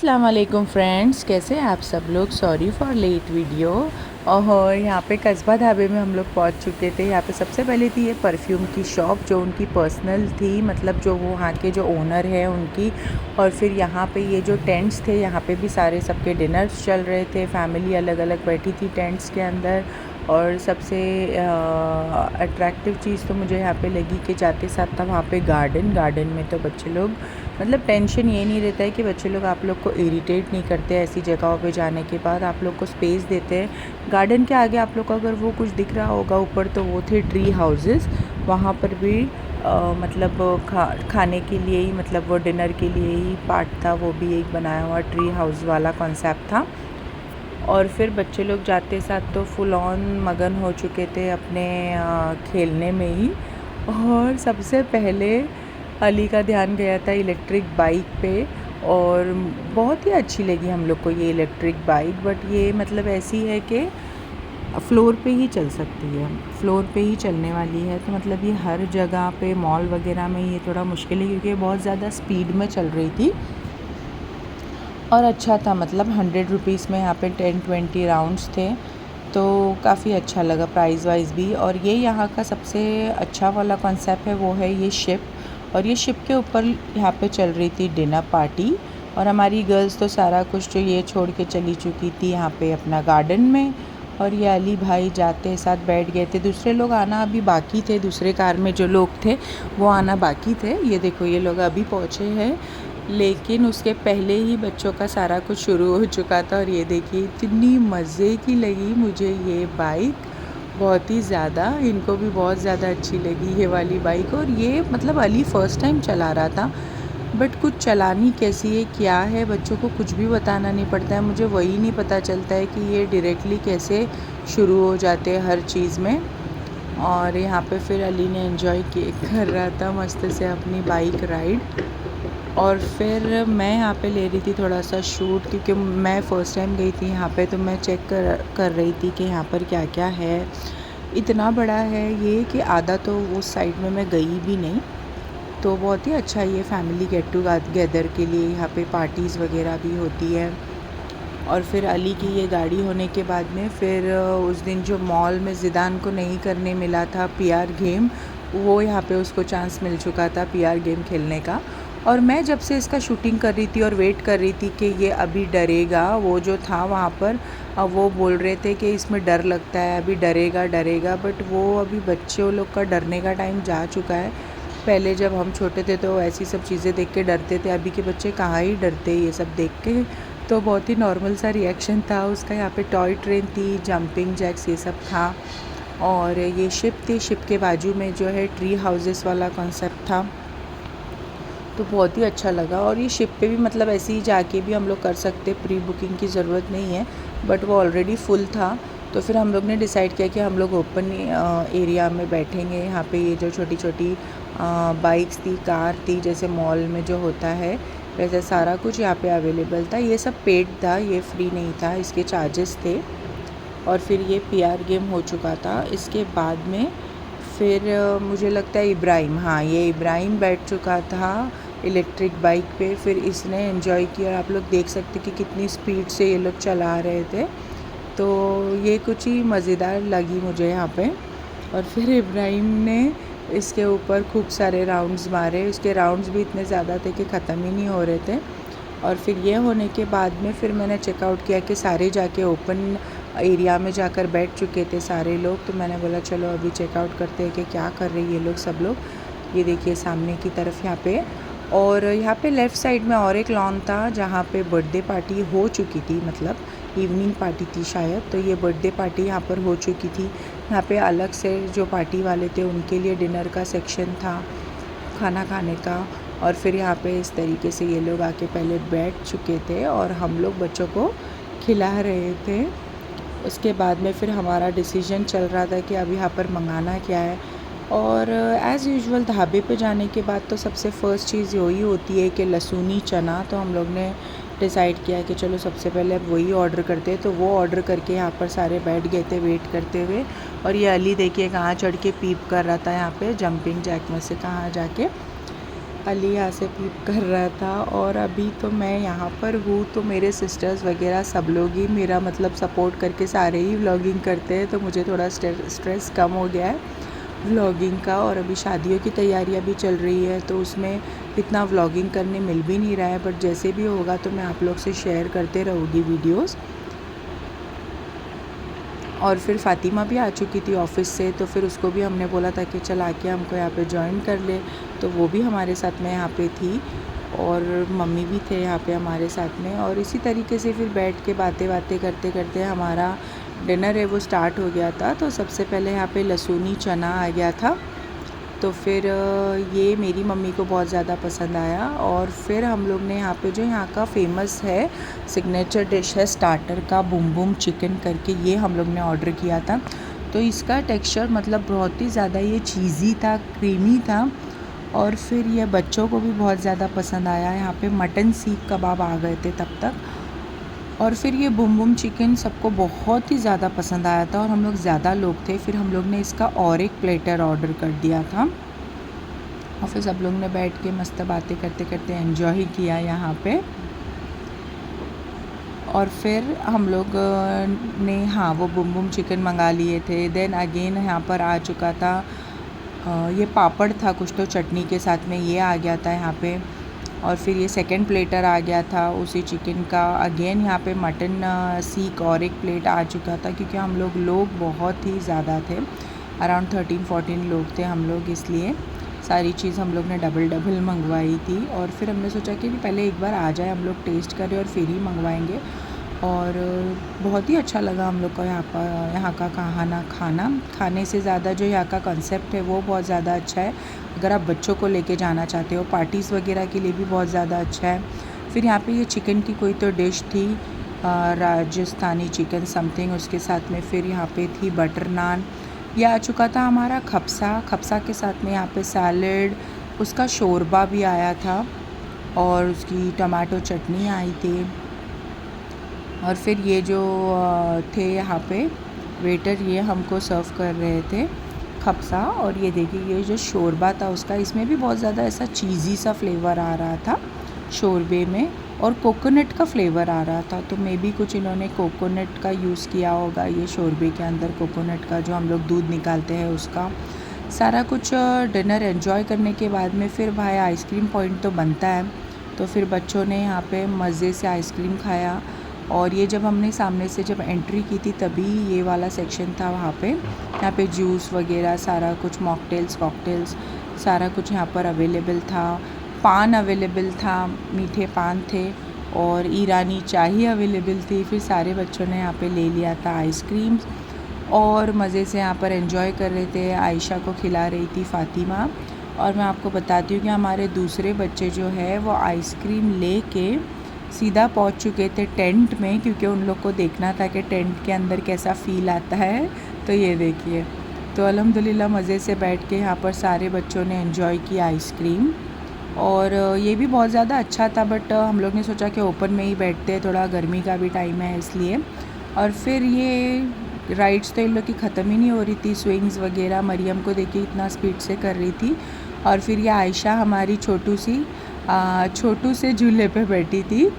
अस्सलाम वालेकुम फ्रेंड्स, कैसे हैं आप सब लोग। Sorry for late video. और यहाँ पे कस्बा ढाबे में हम लोग पहुँच चुके थे। यहाँ पे सबसे पहले थी ये परफ्यूम की शॉप जो उनकी पर्सनल थी, मतलब जो वो वहाँ के जो ओनर है उनकी। और फिर यहाँ पे ये जो टेंट्स थे, यहाँ पे भी सारे सबके डिनर्स चल रहे थे। फैमिली अलग अलग बैठी थी टेंट्स के अंदर। और सबसे अट्रैक्टिव चीज़ तो मुझे यहाँ पे लगी कि जाते साथ था वहाँ पे गार्डन में तो बच्चे लोग, मतलब टेंशन ये नहीं रहता है कि बच्चे लोग आप लोग को इरिटेट नहीं करते ऐसी जगहों पे जाने के बाद, आप लोग को स्पेस देते हैं। गार्डन के आगे आप लोग को अगर वो कुछ दिख रहा होगा ऊपर, तो वो थे ट्री हाउसेस। वहाँ पर भी मतलब खाने के लिए ही, मतलब वो डिनर के लिए ही पार्ट था, वो भी एक बनाया हुआ ट्री हाउस वाला कॉन्सेप्ट था। और फिर बच्चे लोग जाते साथ तो फुल ऑन मगन हो चुके थे अपने खेलने में ही। और सबसे पहले अली का ध्यान गया था इलेक्ट्रिक बाइक पे, और बहुत ही अच्छी लगी हम लोग को ये इलेक्ट्रिक बाइक। बट ये मतलब ऐसी है कि फ्लोर पे ही चल सकती है, फ्लोर पे ही चलने वाली है। तो मतलब ये हर जगह पे मॉल वगैरह में ये थोड़ा मुश्किल है, क्योंकि बहुत ज़्यादा स्पीड में चल रही थी। और अच्छा था, मतलब 100 रुपीज़ में यहाँ पे 10-20 राउंड्स थे, तो काफ़ी अच्छा लगा प्राइस वाइज भी। और ये यहाँ का सबसे अच्छा वाला कॉन्सेप्ट है वो है ये शिप। और ये शिप के ऊपर यहाँ पे चल रही थी डिनर पार्टी। और हमारी गर्ल्स तो सारा कुछ जो ये छोड़ के चली चुकी थी यहाँ पे अपना गार्डन में। और ये अली भाई जाते साथ बैठ गए थे। दूसरे लोग आना अभी बाकी थे, दूसरे कार में जो लोग थे वो आना बाकी थे। ये देखो ये लोग अभी पहुँचे हैं, लेकिन उसके पहले ही बच्चों का सारा कुछ शुरू हो चुका था। और ये देखिए इतनी मज़े की लगी मुझे ये बाइक, बहुत ही ज़्यादा। इनको भी बहुत ज़्यादा अच्छी लगी ये वाली बाइक। और ये मतलब अली फ़र्स्ट टाइम चला रहा था, बट कुछ चलानी कैसी है क्या है बच्चों को कुछ भी बताना नहीं पड़ता है। मुझे वही नहीं पता चलता है कि ये डायरेक्टली कैसे शुरू हो जाते हैं हर चीज़ में। और यहाँ पे फिर अली ने एंजॉय कर रहा था मस्त से अपनी बाइक राइड। और फिर मैं यहाँ पे ले रही थी थोड़ा सा शूट, क्योंकि मैं फ़र्स्ट टाइम गई थी यहाँ पे, तो मैं चेक कर रही थी कि यहाँ पर क्या क्या है। इतना बड़ा है ये कि आधा तो उस साइड में मैं गई भी नहीं। तो बहुत ही अच्छा ये फैमिली गेट टुगेदर के लिए यहाँ पे पार्टीज़ वगैरह भी होती है। और फिर अली की ये गाड़ी होने के बाद में फिर उस दिन जो मॉल में ज़िदान को नहीं करने मिला था पीआर गेम, वो यहाँ पे उसको चांस मिल चुका था पीआर गेम खेलने का। और मैं जब से इसका शूटिंग कर रही थी और वेट कर रही थी कि ये अभी डरेगा, वो जो था वहाँ पर वो बोल रहे थे कि इसमें डर लगता है, अभी डरेगा डरेगा, बट वो अभी बच्चों लोग का डरने का टाइम जा चुका है। पहले जब हम छोटे थे तो ऐसी सब चीज़ें देख के डरते थे, अभी के बच्चे कहाँ ही डरते ये सब देख के। तो बहुत ही नॉर्मल सा रिएक्शन था उसका। यहाँ पे टॉय ट्रेन थी, जंपिंग जैक्स ये सब था। और ये शिप थी, शिप के बाजू में जो है ट्री हाउसेस वाला कॉन्सेप्ट था, तो बहुत ही अच्छा लगा। और ये शिप पे भी मतलब ऐसे ही जाके भी हम लोग कर सकते, प्री बुकिंग की ज़रूरत नहीं है, बट वो ऑलरेडी फुल था। तो फिर हम लोग ने डिसाइड किया कि हम लोग ओपन एरिया में बैठेंगे। यहाँ पे ये जो छोटी छोटी बाइक्स थी, कार थी, जैसे मॉल में जो होता है वैसे सारा कुछ यहाँ पे अवेलेबल था। ये सब पेड था, ये फ्री नहीं था, इसके चार्जेस थे। और फिर ये पीआर गेम हो चुका था। इसके बाद में फिर मुझे लगता है इब्राहिम, हाँ ये इब्राहिम बैठ चुका था इलेक्ट्रिक बाइक पे। फिर इसने एंजॉय किया, आप लोग देख सकते कि कितनी स्पीड से ये लोग चला रहे थे। तो ये कुछ ही मज़ेदार लगी मुझे यहाँ पे। और फिर इब्राहिम ने इसके ऊपर खूब सारे राउंड्स मारे, उसके राउंड्स भी इतने ज़्यादा थे कि ख़त्म ही नहीं हो रहे थे। और फिर ये होने के बाद में फिर मैंने चेकआउट किया कि सारे जाके ओपन एरिया में जाकर बैठ चुके थे सारे लोग। तो मैंने बोला चलो अभी चेकआउट करते हैं कि क्या कर रहे हैं ये लोग सब लोग। ये देखिए सामने की तरफ यहाँ पे, और यहाँ पे लेफ़्ट साइड में और एक लॉन था जहाँ पे बर्थडे पार्टी हो चुकी थी, मतलब इवनिंग पार्टी थी शायद। तो ये बर्थडे पार्टी यहाँ पर हो चुकी थी। यहाँ पे अलग से जो पार्टी वाले थे उनके लिए डिनर का सेक्शन था, खाना खाने का। और फिर यहाँ पे इस तरीके से ये लोग आके पहले बैठ चुके थे और हम लोग बच्चों को खिला रहे थे। उसके बाद में फिर हमारा डिसीजन चल रहा था कि अब यहाँ पर मंगाना क्या है। और एज़ यूजुअल ढाबे पे जाने के बाद तो सबसे फ़र्स्ट चीज़ यही होती है कि लहसुनी चना। तो हम लोग ने डिसाइड किया कि चलो सबसे पहले अब वही ऑर्डर करते हैं। तो वो ऑर्डर करके यहाँ पर सारे बैठ गए थे वेट करते हुए। और ये अली देखिए कहाँ चढ़ के पीप कर रहा था यहाँ पे जंपिंग जैक में से कहाँ जाके। अली यहाँ से पीप कर रहा था। और अभी तो मैं यहाँ पर हूँ, तो मेरे सिस्टर्स वगैरह सब लोग ही मेरा मतलब सपोर्ट करके सारे ही व्लॉगिंग करते हैं, तो मुझे थोड़ा स्ट्रेस कम हो गया है व्लॉगिंग का। और अभी शादियों की तैयारियाँ भी चल रही है, तो उसमें इतना व्लॉगिंग करने मिल भी नहीं रहा है, बट जैसे भी होगा तो मैं आप लोग से शेयर करते रहूँगी वीडियोज़। और फिर फ़ातिमा भी आ चुकी थी ऑफ़िस से, तो फिर उसको भी हमने बोला था कि चल आके हमको यहाँ पे जॉइन कर ले, तो वो भी हमारे साथ में यहाँ पे थी। और मम्मी भी थे यहाँ पे हमारे साथ में। और इसी तरीके से फिर बैठ के बातें करते करते हमारा डिनर है वो स्टार्ट हो गया था। तो सबसे पहले यहाँ पे लहसुनी चना आ गया था, तो फिर ये मेरी मम्मी को बहुत ज़्यादा पसंद आया। और फिर हम लोग ने यहाँ पे जो यहाँ का फेमस है सिग्नेचर डिश है स्टार्टर का बूम बूम चिकन करके, ये हम लोग ने ऑर्डर किया था। तो इसका टेक्सचर मतलब बहुत ही ज़्यादा ये चीज़ी था, क्रीमी था। और फिर ये बच्चों को भी बहुत ज़्यादा पसंद आया। यहाँ पे मटन सीख कबाब आ गए थे तब तक। और फिर ये बूम बूम चिकन सबको बहुत ही ज़्यादा पसंद आया था, और हम लोग ज़्यादा लोग थे, फिर हम लोग ने इसका और एक प्लेटर ऑर्डर कर दिया था। और फिर सब लोग ने बैठ के मस्त बातें करते करते एंजॉय किया यहाँ पे। और फिर हम लोग ने हाँ वो बूम बूम चिकन मंगा लिए थे। देन अगेन यहाँ पर आ चुका था ये पापड़ था कुछ तो चटनी के साथ में, ये आ गया था यहाँ पे। और फिर ये सेकंड प्लेटर आ गया था उसी चिकन का। अगेन यहाँ पे मटन सीख और एक प्लेट आ चुका था, क्योंकि हम लोग बहुत ही ज़्यादा थे, अराउंड 13-14 लोग थे हम लोग, इसलिए सारी चीज़ हम लोग ने डबल मंगवाई थी। और फिर हमने सोचा कि पहले एक बार आ जाए, हम लोग टेस्ट करें और फिर ही मंगवाएंगे। और बहुत ही अच्छा लगा हम लोग को यहाँ का खाने से ज़्यादा जो यहाँ का कंसेप्ट है वो बहुत ज़्यादा अच्छा है। अगर आप बच्चों को लेके जाना चाहते हो पार्टीज़ वगैरह के लिए भी बहुत ज़्यादा अच्छा है। फिर यहाँ पे ये चिकन की कोई तो डिश थी राजस्थानी चिकन समथिंग, उसके साथ में फिर यहाँ पे थी बटर नान। यह आ चुका था हमारा खप्सा के साथ में यहाँ पे सैलड, उसका शोरबा भी आया था, और उसकी टमाटो चटनी आई थी। और फिर ये जो थे यहाँ पे वेटर, ये हमको सर्व कर रहे थे खप्सा। और ये देखिए ये जो शोरबा था उसका, इसमें भी बहुत ज़्यादा ऐसा चीज़ी सा फ्लेवर आ रहा था शोरबे में, और कोकोनट का फ्लेवर आ रहा था। तो मे बी कुछ इन्होंने कोकोनट का यूज़ किया होगा ये शोरबे के अंदर, कोकोनट का जो हम लोग दूध निकालते हैं उसका। सारा कुछ डिनर एंजॉय करने के बाद में फिर भाई आइसक्रीम पॉइंट तो बनता है, तो फिर बच्चों ने यहाँ पे मज़े से आइसक्रीम खाया। और ये जब हमने सामने से जब एंट्री की थी तभी ये वाला सेक्शन था वहाँ पे। यहाँ पे जूस वगैरह सारा कुछ, मॉकटेल्स कॉकटेल्स सारा कुछ यहाँ पर अवेलेबल था। पान अवेलेबल था, मीठे पान थे, और ईरानी चाय अवेलेबल थी। फिर सारे बच्चों ने यहाँ पे ले लिया था आइसक्रीम, और मज़े से यहाँ पर एंजॉय कर रहे थे। आयशा को खिला रही थी फ़ातिमा। और मैं आपको बताती हूँ कि हमारे दूसरे बच्चे जो है वो आइसक्रीम लेके सीधा पहुंच चुके थे टेंट में, क्योंकि उन लोग को देखना था कि टेंट के अंदर कैसा फ़ील आता है। तो ये देखिए, तो अल्हम्दुलिल्लाह मज़े से बैठ के यहाँ पर सारे बच्चों ने एंजॉय किया आइसक्रीम। और ये भी बहुत ज़्यादा अच्छा था, बट हम लोग ने सोचा कि ओपन में ही बैठते हैं, थोड़ा गर्मी का भी टाइम है इसलिए। और फिर ये राइड्स तो इन लोग की ख़त्म ही नहीं हो रही थी, स्विंग्स वगैरह। मरियम को देखिए इतना स्पीड से कर रही थी। और फिर ये आयशा हमारी छोटू से झूले पे बैठी थी।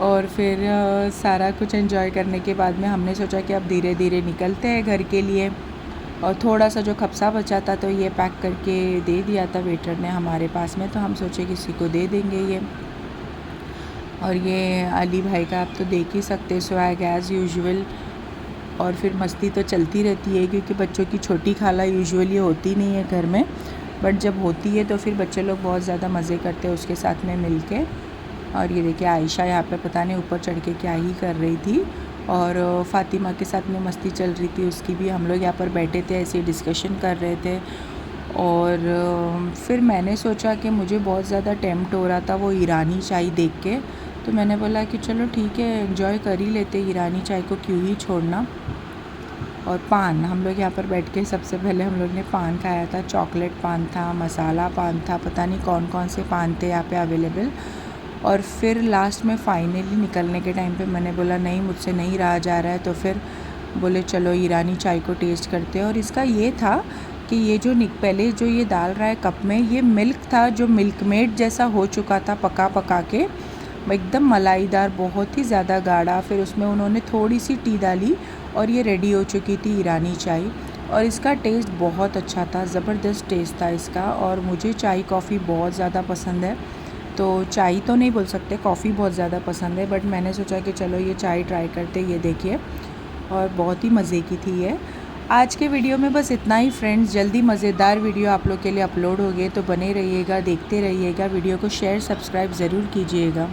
और फिर सारा कुछ एंजॉय करने के बाद में हमने सोचा कि अब धीरे धीरे निकलते हैं घर के लिए। और थोड़ा सा जो खप्सा बचा था तो ये पैक करके दे दिया था वेटर ने हमारे पास में, तो हम सोचे किसी को दे देंगे ये। और ये अली भाई का आप तो देख ही सकते स्वैग एज़ यूजुअल। और फिर मस्ती तो चलती रहती है, क्योंकि बच्चों की छोटी खाला यूजुअली होती नहीं है घर में, बट जब होती है तो फिर बच्चे लोग बहुत ज़्यादा मज़े करते हैं उसके साथ में मिल के। और ये देखिए आयशा यहाँ पे पता नहीं ऊपर चढ़ के क्या ही कर रही थी, और फ़ातिमा के साथ में मस्ती चल रही थी उसकी भी। हम लोग यहाँ पर बैठे थे ऐसे डिस्कशन कर रहे थे। और फिर मैंने सोचा कि मुझे बहुत ज़्यादा टेम्प्ट हो रहा था वो ईरानी चाय देख के, तो मैंने बोला कि चलो ठीक है एंजॉय कर ही लेते, ईरानी चाय को क्यों ही छोड़ना। और पान, हम लोग यहाँ पर बैठ के सबसे पहले हम लोग ने पान खाया था। चॉकलेट पान था, मसाला पान था, पता नहीं कौन कौन से पान थे यहाँ पे अवेलेबल। और फिर लास्ट में फ़ाइनली निकलने के टाइम पे मैंने बोला नहीं मुझसे नहीं रहा जा रहा है, तो फिर बोले चलो ईरानी चाय को टेस्ट करते हैं। और इसका ये था कि ये जो पहले जो ये डाल रहा है कप में, ये मिल्क था जो मिल्क मेड जैसा हो चुका था पका पका के, एकदम मलाईदार, बहुत ही ज़्यादा गाढ़ा। फिर उसमें उन्होंने थोड़ी सी टी डाली और ये रेडी हो चुकी थी ईरानी चाय। और इसका टेस्ट बहुत अच्छा था, ज़बरदस्त टेस्ट था इसका। और मुझे चाय कॉफ़ी बहुत ज़्यादा पसंद है, तो चाय तो नहीं बोल सकते, कॉफ़ी बहुत ज़्यादा पसंद है, बट मैंने सोचा कि चलो ये चाय ट्राई करते। ये देखिए, और बहुत ही मज़े की थी ये। आज के वीडियो में बस इतना ही फ्रेंड्स। जल्दी मज़ेदार वीडियो आप लोग के लिए अपलोड हो गए, तो बने रहिएगा, देखते रहिएगा। वीडियो को शेयर सब्सक्राइब ज़रूर कीजिएगा।